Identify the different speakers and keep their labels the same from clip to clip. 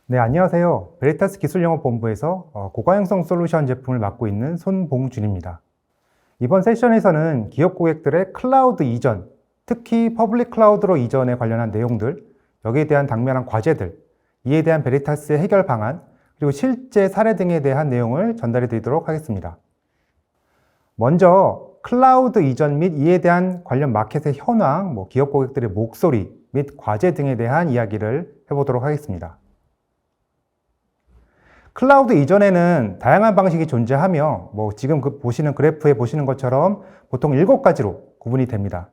Speaker 1: 네, 안녕하세요. 베리타스 기술영업본부에서 고가형성 솔루션 제품을 맡고 있는 손봉준입니다. 이번 세션에서는 기업 고객들의 클라우드 이전, 특히 퍼블릭 클라우드로 이전에 관련한 내용들, 여기에 대한 당면한 과제들, 이에 대한 베리타스의 해결 방안, 그리고 실제 사례 등에 대한 내용을 전달해 드리도록 하겠습니다. 먼저 클라우드 이전 및 이에 대한 관련 마켓의 현황, 기업 고객들의 목소리 및 과제 등에 대한 이야기를 해보도록 하겠습니다. 클라우드 이전에는 다양한 방식이 존재하며 지금 보시는 그래프에 보시는 것처럼 보통 7가지로 구분이 됩니다.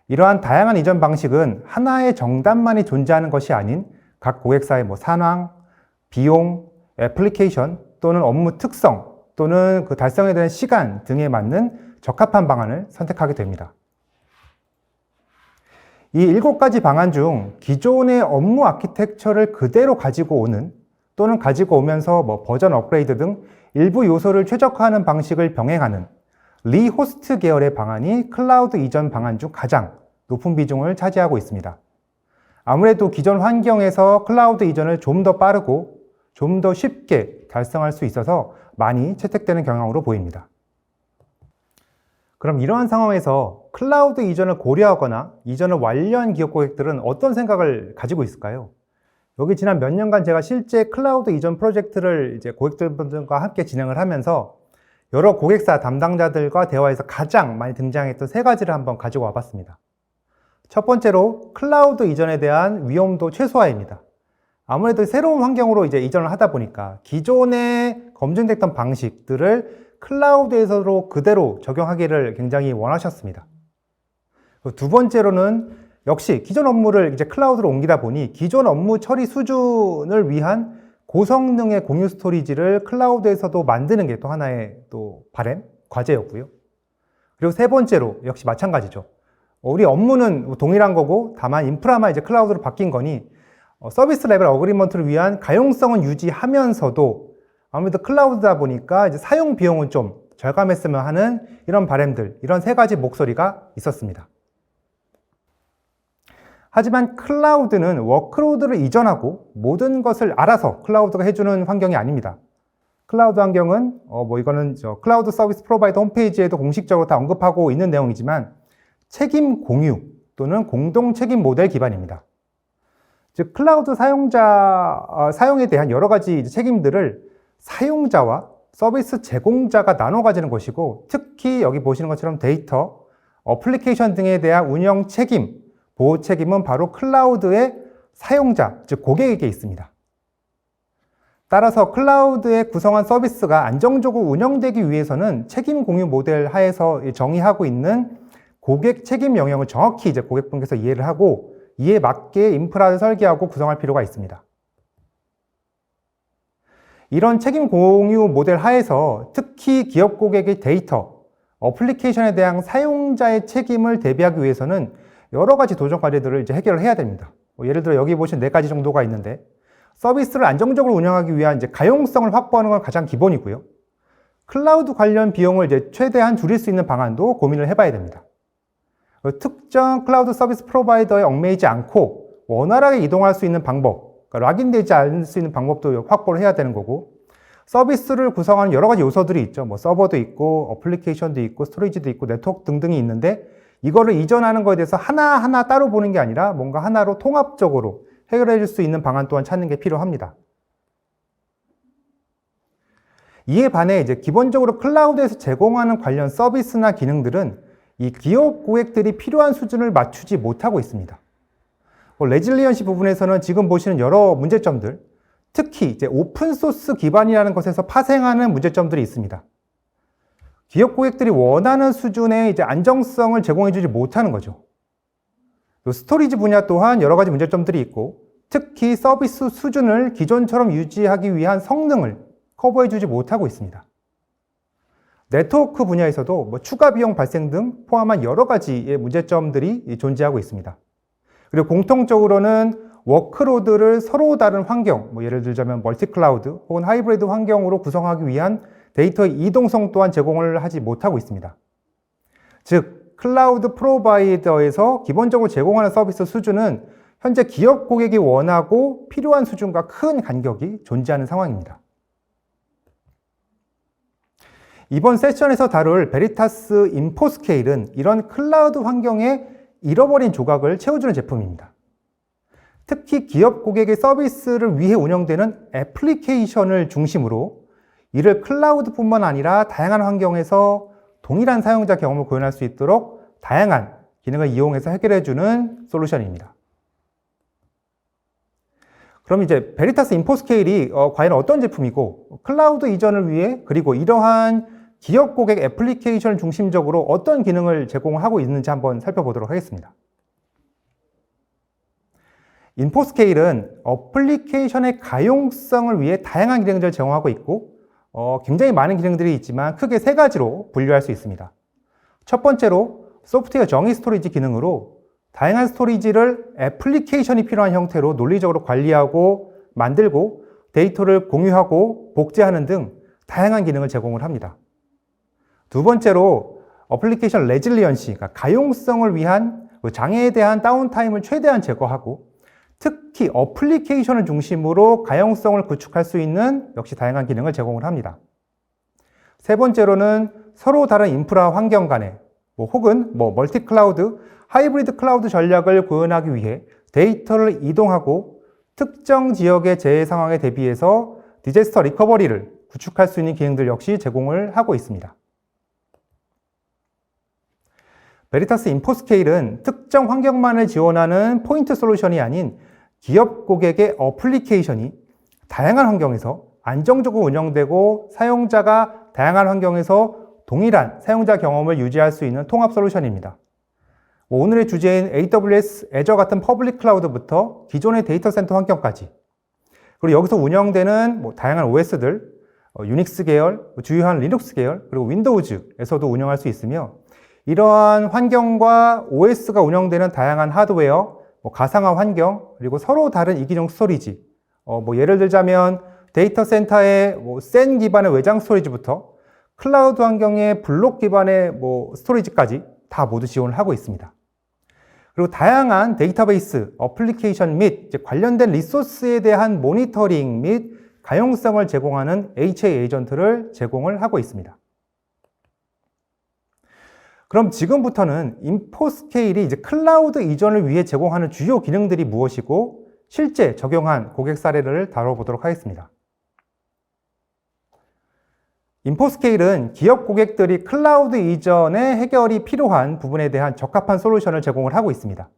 Speaker 1: 이러한 다양한 이전 방식은 하나의 정답만이 존재하는 것이 아닌 각 고객사의 상황, 비용, 애플리케이션 또는 업무 특성 또는 그 달성에 대한 시간 등에 맞는 적합한 방안을 선택하게 됩니다. 이 7가지 방안 중 기존의 업무 아키텍처를 그대로 가지고 오는 또는 가지고 오면서 버전 업그레이드 등 일부 요소를 최적화하는 방식을 병행하는 리호스트 계열의 방안이 클라우드 이전 방안 중 가장 높은 비중을 차지하고 있습니다. 아무래도 기존 환경에서 클라우드 이전을 좀 더 빠르고 좀 더 쉽게 달성할 수 있어서 많이 채택되는 경향으로 보입니다. 그럼 이러한 상황에서 클라우드 이전을 고려하거나 이전을 완료한 기업 고객들은 어떤 생각을 가지고 있을까요? 여기 지난 몇 년간 제가 실제 클라우드 이전 프로젝트를 고객들과 함께 진행을 하면서 여러 고객사 담당자들과 대화에서 가장 많이 등장했던 3가지를 한번 가지고 와봤습니다. 첫 번째로 클라우드 이전에 대한 위험도 최소화입니다. 아무래도 새로운 환경으로 이전을 하다 보니까 기존에 검증됐던 방식들을 클라우드에서도 그대로 적용하기를 굉장히 원하셨습니다. 두 번째로는 역시 기존 업무를 클라우드로 옮기다 보니 기존 업무 처리 수준을 위한 고성능의 공유 스토리지를 클라우드에서도 만드는 게 또 하나의 바람, 과제였고요. 그리고 세 번째로 역시 마찬가지죠. 우리 업무는 동일한 거고 다만 인프라만 클라우드로 바뀐 거니 서비스 레벨 어그리먼트를 위한 가용성은 유지하면서도 아무래도 클라우드다 보니까 사용 비용은 좀 절감했으면 하는 이런 바람들, 이런 3가지 목소리가 있었습니다. 하지만 클라우드는 워크로드를 이전하고 모든 것을 알아서 클라우드가 해주는 환경이 아닙니다. 클라우드 환경은 이거는 클라우드 서비스 프로바이더 홈페이지에도 공식적으로 다 언급하고 있는 내용이지만 책임 공유 또는 공동 책임 모델 기반입니다. 즉 클라우드 사용에 대한 여러 가지 책임들을 사용자와 서비스 제공자가 나눠 가지는 것이고, 특히 여기 보시는 것처럼 데이터, 어플리케이션 등에 대한 운영 책임, 보호 책임은 바로 클라우드의 사용자, 즉 고객에게 있습니다. 따라서 클라우드에 구성한 서비스가 안정적으로 운영되기 위해서는 책임 공유 모델 하에서 정의하고 있는 고객 책임 영역을 정확히 고객분께서 이해를 하고 이에 맞게 인프라를 설계하고 구성할 필요가 있습니다. 이런 책임 공유 모델 하에서 특히 기업 고객의 데이터, 어플리케이션에 대한 사용자의 책임을 대비하기 위해서는 여러 가지 도전 과제들을 해결을 해야 됩니다. 예를 들어 여기 보시면 4가지 정도가 있는데, 서비스를 안정적으로 운영하기 위한 가용성을 확보하는 건 가장 기본이고요. 클라우드 관련 비용을 최대한 줄일 수 있는 방안도 고민을 해봐야 됩니다. 특정 클라우드 서비스 프로바이더에 얽매이지 않고 원활하게 이동할 수 있는 방법, 그러니까 락인되지 않을 수 있는 방법도 확보를 해야 되는 거고, 서비스를 구성하는 여러 가지 요소들이 있죠. 서버도 있고, 어플리케이션도 있고, 스토리지도 있고, 네트워크 등등이 있는데, 이거를 이전하는 것에 대해서 하나하나 따로 보는 게 아니라 뭔가 하나로 통합적으로 해결해 줄 수 있는 방안 또한 찾는 게 필요합니다. 이에 반해 기본적으로 클라우드에서 제공하는 관련 서비스나 기능들은 이 기업 고객들이 필요한 수준을 맞추지 못하고 있습니다. 레질리언시 부분에서는 지금 보시는 여러 문제점들, 특히 오픈소스 기반이라는 것에서 파생하는 문제점들이 있습니다. 기업 고객들이 원하는 수준의 안정성을 제공해주지 못하는 거죠. 스토리지 분야 또한 여러 가지 문제점들이 있고, 특히 서비스 수준을 기존처럼 유지하기 위한 성능을 커버해주지 못하고 있습니다. 네트워크 분야에서도 추가 비용 발생 등 포함한 여러 가지의 문제점들이 존재하고 있습니다. 그리고 공통적으로는 워크로드를 서로 다른 환경, 예를 들자면 멀티클라우드 혹은 하이브리드 환경으로 구성하기 위한 데이터의 이동성 또한 제공을 하지 못하고 있습니다. 즉, 클라우드 프로바이더에서 기본적으로 제공하는 서비스 수준은 현재 기업 고객이 원하고 필요한 수준과 큰 간격이 존재하는 상황입니다. 이번 세션에서 다룰 베리타스 인포스케일은 이런 클라우드 환경에 잃어버린 조각을 채워주는 제품입니다. 특히 기업 고객의 서비스를 위해 운영되는 애플리케이션을 중심으로 이를 클라우드뿐만 아니라 다양한 환경에서 동일한 사용자 경험을 구현할 수 있도록 다양한 기능을 이용해서 해결해주는 솔루션입니다. 그럼 이제 베리타스 인포스케일이 과연 어떤 제품이고 클라우드 이전을 위해 그리고 이러한 기업 고객 애플리케이션을 중심적으로 어떤 기능을 제공하고 있는지 한번 살펴보도록 하겠습니다. 인포스케일은 어플리케이션의 가용성을 위해 다양한 기능들을 제공하고 있고 굉장히 많은 기능들이 있지만 크게 세 가지로 분류할 수 있습니다. 첫 번째로 소프트웨어 정의 스토리지 기능으로 다양한 스토리지를 애플리케이션이 필요한 형태로 논리적으로 관리하고 만들고 데이터를 공유하고 복제하는 등 다양한 기능을 제공을 합니다. 두 번째로 어플리케이션 레질리언시, 그러니까 가용성을 위한 장애에 대한 다운타임을 최대한 제거하고 특히 어플리케이션을 중심으로 가용성을 구축할 수 있는 역시 다양한 기능을 제공을 합니다. 세 번째로는 서로 다른 인프라 환경 간에 혹은 멀티 클라우드, 하이브리드 클라우드 전략을 구현하기 위해 데이터를 이동하고 특정 지역의 재해 상황에 대비해서 디제스터 리커버리를 구축할 수 있는 기능들 역시 제공을 하고 있습니다. 베리타스 인포스케일은 특정 환경만을 지원하는 포인트 솔루션이 아닌 기업 고객의 어플리케이션이 다양한 환경에서 안정적으로 운영되고 사용자가 다양한 환경에서 동일한 사용자 경험을 유지할 수 있는 통합 솔루션입니다. 오늘의 주제인 AWS, 애저 같은 퍼블릭 클라우드부터 기존의 데이터 센터 환경까지 그리고 여기서 운영되는 다양한 OS들, 유닉스 계열, 주요한 리눅스 계열, 그리고 윈도우즈에서도 운영할 수 있으며 이러한 환경과 OS가 운영되는 다양한 하드웨어, 가상화 환경, 그리고 서로 다른 이기종 스토리지, 예를 들자면 데이터 센터의 센 기반의 외장 스토리지부터 클라우드 환경의 블록 기반의 스토리지까지 다 모두 지원을 하고 있습니다. 그리고 다양한 데이터베이스, 어플리케이션 및 관련된 리소스에 대한 모니터링 및 가용성을 제공하는 HA 에이전트를 제공을 하고 있습니다. 그럼 지금부터는 인포스케일이 클라우드 이전을 위해 제공하는 주요 기능들이 무엇이고 실제 적용한 고객 사례를 다뤄보도록 하겠습니다. 인포스케일은 기업 고객들이 클라우드 이전에 해결이 필요한 부분에 대한 적합한 솔루션을 제공을 하고 있습니다.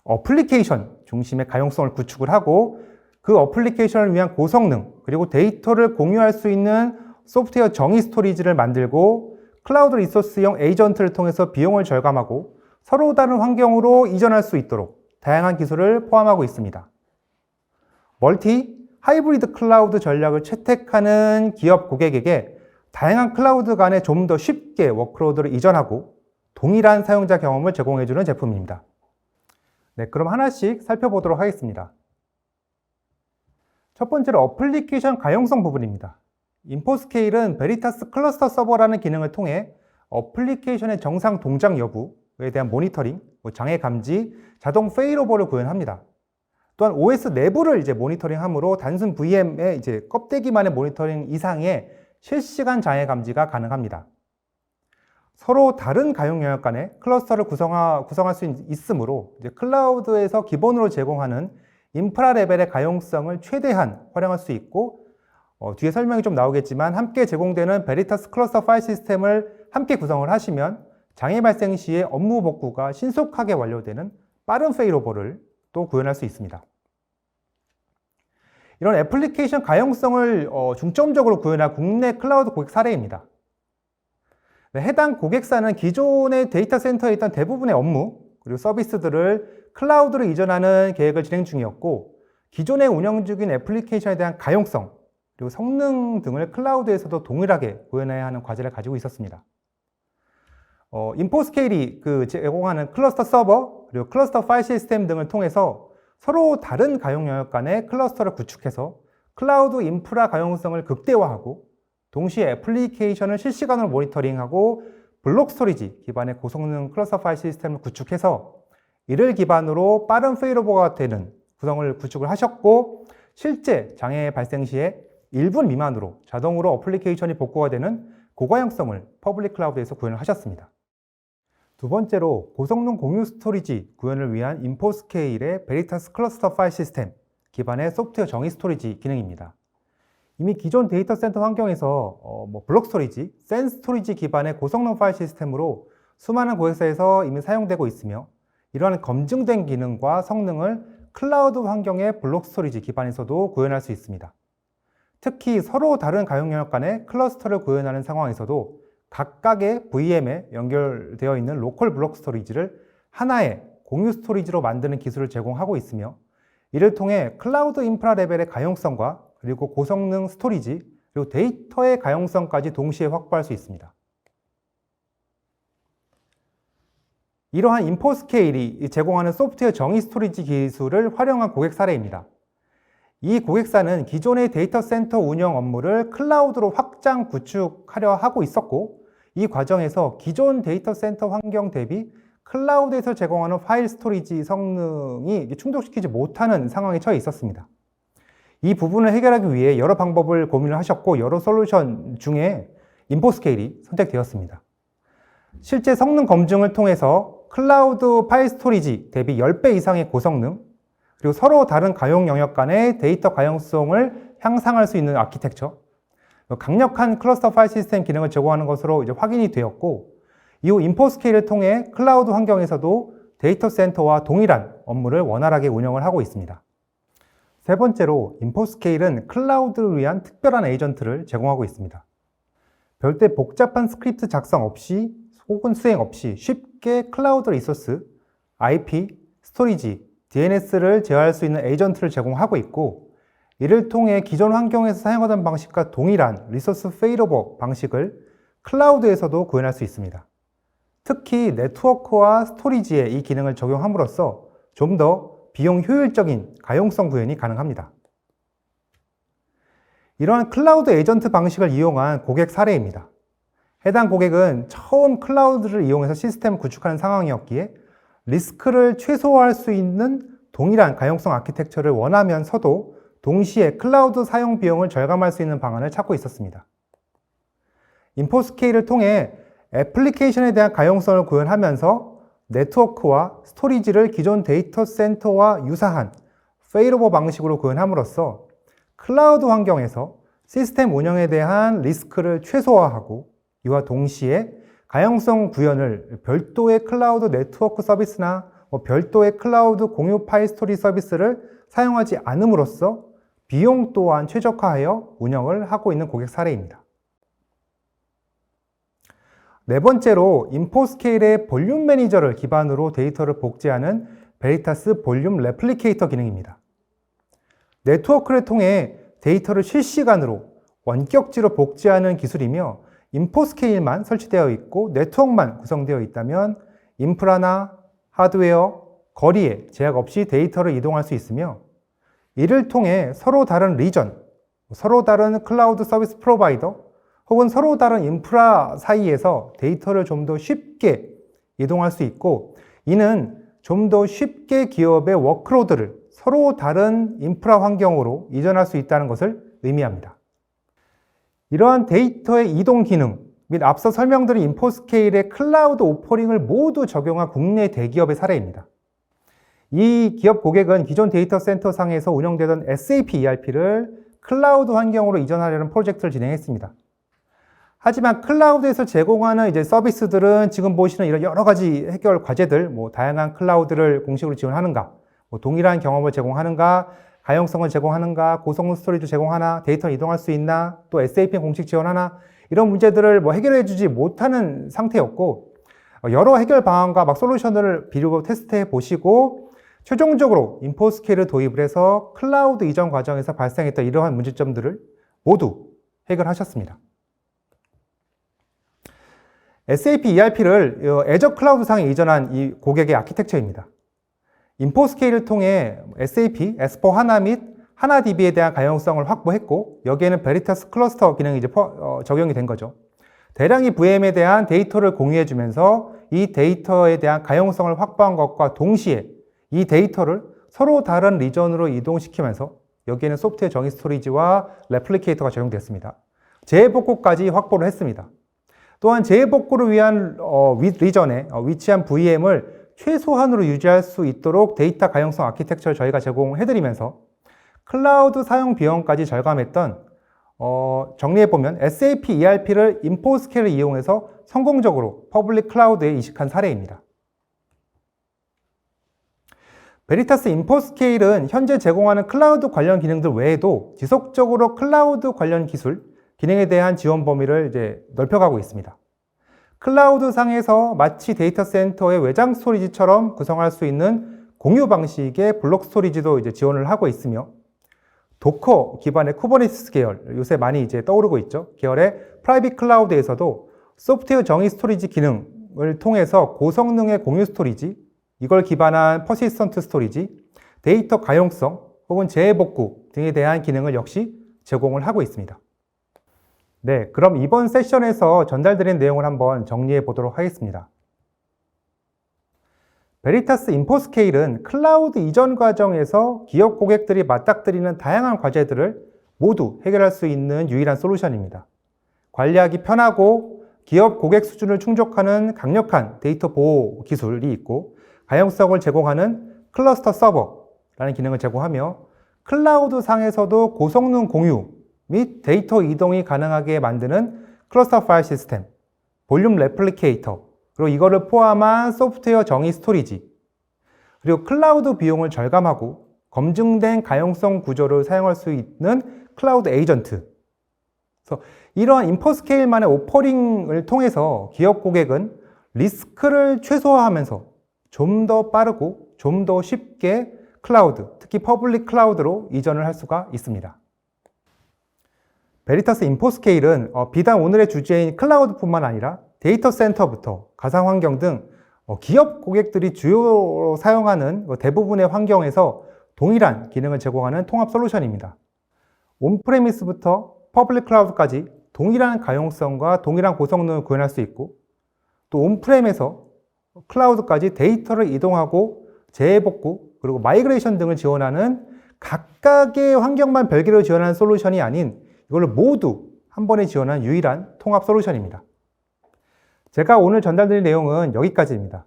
Speaker 1: 어플리케이션 중심의 가용성을 구축을 하고 그 어플리케이션을 위한 고성능 그리고 데이터를 공유할 수 있는 소프트웨어 정의 스토리지를 만들고 클라우드 리소스형 에이전트를 통해서 비용을 절감하고 서로 다른 환경으로 이전할 수 있도록 다양한 기술을 포함하고 있습니다. 멀티, 하이브리드 클라우드 전략을 채택하는 기업 고객에게 다양한 클라우드 간에 좀 더 쉽게 워크로드를 이전하고 동일한 사용자 경험을 제공해주는 제품입니다. 네, 그럼 하나씩 살펴보도록 하겠습니다. 첫 번째로 어플리케이션 가용성 부분입니다. 인포스케일은 베리타스 클러스터 서버라는 기능을 통해 어플리케이션의 정상 동작 여부에 대한 모니터링, 장애 감지, 자동 페일오버를 구현합니다. 또한 OS 내부를 모니터링함으로 단순 VM의 껍데기만의 모니터링 이상의 실시간 장애 감지가 가능합니다. 서로 다른 가용 영역 간의 클러스터를 구성할 수 있으므로 클라우드에서 기본으로 제공하는 인프라 레벨의 가용성을 최대한 활용할 수 있고 뒤에 설명이 좀 나오겠지만 함께 제공되는 베리타스 클러스터 파일 시스템을 함께 구성을 하시면 장애 발생 시에 업무 복구가 신속하게 완료되는 빠른 페일오버를 또 구현할 수 있습니다. 이런 애플리케이션 가용성을 중점적으로 구현한 국내 클라우드 고객 사례입니다. 해당 고객사는 기존의 데이터 센터에 있던 대부분의 업무 그리고 서비스들을 클라우드로 이전하는 계획을 진행 중이었고 기존에 운영 중인 애플리케이션에 대한 가용성 그리고 성능 등을 클라우드에서도 동일하게 구현해야 하는 과제를 가지고 있었습니다. 인포스케일이 제공하는 클러스터 서버 그리고 클러스터 파일 시스템 등을 통해서 서로 다른 가용 영역 간의 클러스터를 구축해서 클라우드 인프라 가용성을 극대화하고 동시에 애플리케이션을 실시간으로 모니터링하고 블록 스토리지 기반의 고성능 클러스터 파일 시스템을 구축해서 이를 기반으로 빠른 페일오버가 되는 구성을 구축을 하셨고, 실제 장애 발생 시에 1분 미만으로 자동으로 어플리케이션이 복구가 되는 고가형성을 퍼블릭 클라우드에서 구현을 하셨습니다. 두 번째로 고성능 공유 스토리지 구현을 위한 인포스케일의 베리타스 클러스터 파일 시스템 기반의 소프트웨어 정의 스토리지 기능입니다. 이미 기존 데이터 센터 환경에서 블록 스토리지, 센 스토리지 기반의 고성능 파일 시스템으로 수많은 고객사에서 이미 사용되고 있으며, 이러한 검증된 기능과 성능을 클라우드 환경의 블록 스토리지 기반에서도 구현할 수 있습니다. 특히 서로 다른 가용 영역 간의 클러스터를 구현하는 상황에서도 각각의 VM에 연결되어 있는 로컬 블록 스토리지를 하나의 공유 스토리지로 만드는 기술을 제공하고 있으며, 이를 통해 클라우드 인프라 레벨의 가용성과 그리고 고성능 스토리지, 그리고 데이터의 가용성까지 동시에 확보할 수 있습니다. 이러한 인포스케일이 제공하는 소프트웨어 정의 스토리지 기술을 활용한 고객 사례입니다. 이 고객사는 기존의 데이터 센터 운영 업무를 클라우드로 확장 구축하려 하고 있었고, 이 과정에서 기존 데이터 센터 환경 대비 클라우드에서 제공하는 파일 스토리지 성능이 충족시키지 못하는 상황에 처해 있었습니다. 이 부분을 해결하기 위해 여러 방법을 고민을 하셨고, 여러 솔루션 중에 인포스케일이 선택되었습니다. 실제 성능 검증을 통해서 클라우드 파일 스토리지 대비 10배 이상의 고성능, 그리고 서로 다른 가용 영역 간의 데이터 가용성을 향상할 수 있는 아키텍처, 강력한 클러스터 파일 시스템 기능을 제공하는 것으로 이제 확인이 되었고, 이후 인포스케일을 통해 클라우드 환경에서도 데이터 센터와 동일한 업무를 원활하게 운영을 하고 있습니다. 세 번째로, 인포스케일은 클라우드를 위한 특별한 에이전트를 제공하고 있습니다. 별도의 복잡한 스크립트 작성 없이 혹은 수행 없이 쉽게 클라우드 리소스, IP, 스토리지, DNS를 제어할 수 있는 에이전트를 제공하고 있고, 이를 통해 기존 환경에서 사용하던 방식과 동일한 리소스 페일오버 방식을 클라우드에서도 구현할 수 있습니다. 특히 네트워크와 스토리지에 이 기능을 적용함으로써 좀 더 비용 효율적인 가용성 구현이 가능합니다. 이러한 클라우드 에이전트 방식을 이용한 고객 사례입니다. 해당 고객은 처음 클라우드를 이용해서 시스템을 구축하는 상황이었기에 리스크를 최소화할 수 있는 동일한 가용성 아키텍처를 원하면서도 동시에 클라우드 사용 비용을 절감할 수 있는 방안을 찾고 있었습니다. 인포스케일을 통해 애플리케이션에 대한 가용성을 구현하면서 네트워크와 스토리지를 기존 데이터 센터와 유사한 페일오버 방식으로 구현함으로써 클라우드 환경에서 시스템 운영에 대한 리스크를 최소화하고, 이와 동시에 가용성 구현을 별도의 클라우드 네트워크 서비스나 별도의 클라우드 공유 파일 스토리 서비스를 사용하지 않음으로써 비용 또한 최적화하여 운영을 하고 있는 고객 사례입니다. 네 번째로, 인포스케일의 볼륨 매니저를 기반으로 데이터를 복제하는 베리타스 볼륨 레플리케이터 기능입니다. 네트워크를 통해 데이터를 실시간으로 원격지로 복제하는 기술이며, 인포스케일만 설치되어 있고 네트워크만 구성되어 있다면 인프라나 하드웨어, 거리에 제약 없이 데이터를 이동할 수 있으며, 이를 통해 서로 다른 리전, 서로 다른 클라우드 서비스 프로바이더, 혹은 서로 다른 인프라 사이에서 데이터를 좀 더 쉽게 이동할 수 있고, 이는 좀 더 쉽게 기업의 워크로드를 서로 다른 인프라 환경으로 이전할 수 있다는 것을 의미합니다. 이러한 데이터의 이동 기능 및 앞서 설명드린 인포스케일의 클라우드 오퍼링을 모두 적용한 국내 대기업의 사례입니다. 이 기업 고객은 기존 데이터 센터 상에서 운영되던 SAP ERP를 클라우드 환경으로 이전하려는 프로젝트를 진행했습니다. 하지만 클라우드에서 제공하는 서비스들은 지금 보시는 이런 여러 가지 해결 과제들, 다양한 클라우드를 공식으로 지원하는가, 동일한 경험을 제공하는가, 가용성을 제공하는가, 고성능 스토리도 제공하나, 데이터를 이동할 수 있나, 또 SAP 공식 지원하나, 이런 문제들을 해결해 주지 못하는 상태였고, 여러 해결 방안과 솔루션을 비교고 테스트해 보시고 최종적으로 인포스케일을 도입을 해서 클라우드 이전 과정에서 발생했던 이러한 문제점들을 모두 해결하셨습니다. SAP ERP를 애저 클라우드 상에 이전한 이 고객의 아키텍처입니다. 인포스케일을 통해 SAP, S4HANA 및 하나DB에 대한 가용성을 확보했고, 여기에는 베리타스 클러스터 기능이 적용이 된 거죠. 대량의 VM에 대한 데이터를 공유해주면서 이 데이터에 대한 가용성을 확보한 것과 동시에 이 데이터를 서로 다른 리전으로 이동시키면서 여기에는 소프트웨어 정의 스토리지와 레플리케이터가 적용됐습니다. 재복구까지 확보를 했습니다. 또한 재복구를 위한 리전에 위치한 VM을 최소한으로 유지할 수 있도록 데이터 가용성 아키텍처를 저희가 제공해드리면서 클라우드 사용 비용까지 절감했던 정리해보면 SAP ERP를 인포스케일을 이용해서 성공적으로 퍼블릭 클라우드에 이식한 사례입니다. 베리타스 인포스케일은 현재 제공하는 클라우드 관련 기능들 외에도 지속적으로 클라우드 관련 기술, 기능에 대한 지원 범위를 이제 넓혀가고 있습니다. 클라우드 상에서 마치 데이터 센터의 외장 스토리지처럼 구성할 수 있는 공유 방식의 블록 스토리지도 이제 지원을 하고 있으며 도커 기반의 쿠버네티스 계열, 요새 많이 이제 떠오르고 있죠. 계열의 프라이빗 클라우드에서도 소프트웨어 정의 스토리지 기능을 통해서 고성능의 공유 스토리지, 이걸 기반한 퍼시스턴트 스토리지, 데이터 가용성 혹은 재복구 등에 대한 기능을 역시 제공을 하고 있습니다. 네, 그럼 이번 세션에서 전달드린 내용을 한번 정리해 보도록 하겠습니다. 베리타스 인포스케일은 클라우드 이전 과정에서 기업 고객들이 맞닥뜨리는 다양한 과제들을 모두 해결할 수 있는 유일한 솔루션입니다. 관리하기 편하고 기업 고객 수준을 충족하는 강력한 데이터 보호 기술이 있고 가용성을 제공하는 클러스터 서버라는 기능을 제공하며 클라우드 상에서도 고성능 공유 및 데이터 이동이 가능하게 만드는 클러스터 파일 시스템, 볼륨 레플리케이터, 그리고 이거를 포함한 소프트웨어 정의 스토리지, 그리고 클라우드 비용을 절감하고 검증된 가용성 구조를 사용할 수 있는 클라우드 에이전트. 그래서 이러한 인포스케일만의 오퍼링을 통해서 기업 고객은 리스크를 최소화하면서 좀 더 빠르고 좀 더 쉽게 클라우드, 특히 퍼블릭 클라우드로 이전을 할 수가 있습니다. 베리타스 인포스케일은 비단 오늘의 주제인 클라우드뿐만 아니라 데이터 센터부터 가상 환경 등 기업 고객들이 주요로 사용하는 대부분의 환경에서 동일한 기능을 제공하는 통합 솔루션입니다. 온프레미스부터 퍼블릭 클라우드까지 동일한 가용성과 동일한 고성능을 구현할 수 있고 또 온프렘에서 클라우드까지 데이터를 이동하고 재복구 그리고 마이그레이션 등을 지원하는 각각의 환경만 별개로 지원하는 솔루션이 아닌 이걸 모두 한 번에 지원한 유일한 통합 솔루션입니다. 제가 오늘 전달드릴 내용은 여기까지입니다.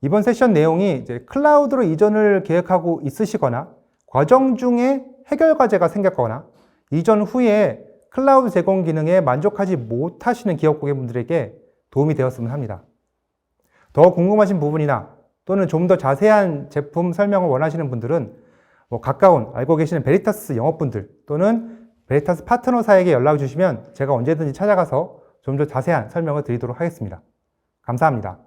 Speaker 1: 이번 세션 내용이 이제 클라우드로 이전을 계획하고 있으시거나 과정 중에 해결 과제가 생겼거나 이전 후에 클라우드 제공 기능에 만족하지 못하시는 기업 고객분들에게 도움이 되었으면 합니다. 더 궁금하신 부분이나 또는 좀 더 자세한 제품 설명을 원하시는 분들은 가까운 알고 계시는 베리타스 영업분들 또는 베리타스 파트너사에게 연락을 주시면 제가 언제든지 찾아가서 좀 더 자세한 설명을 드리도록 하겠습니다. 감사합니다.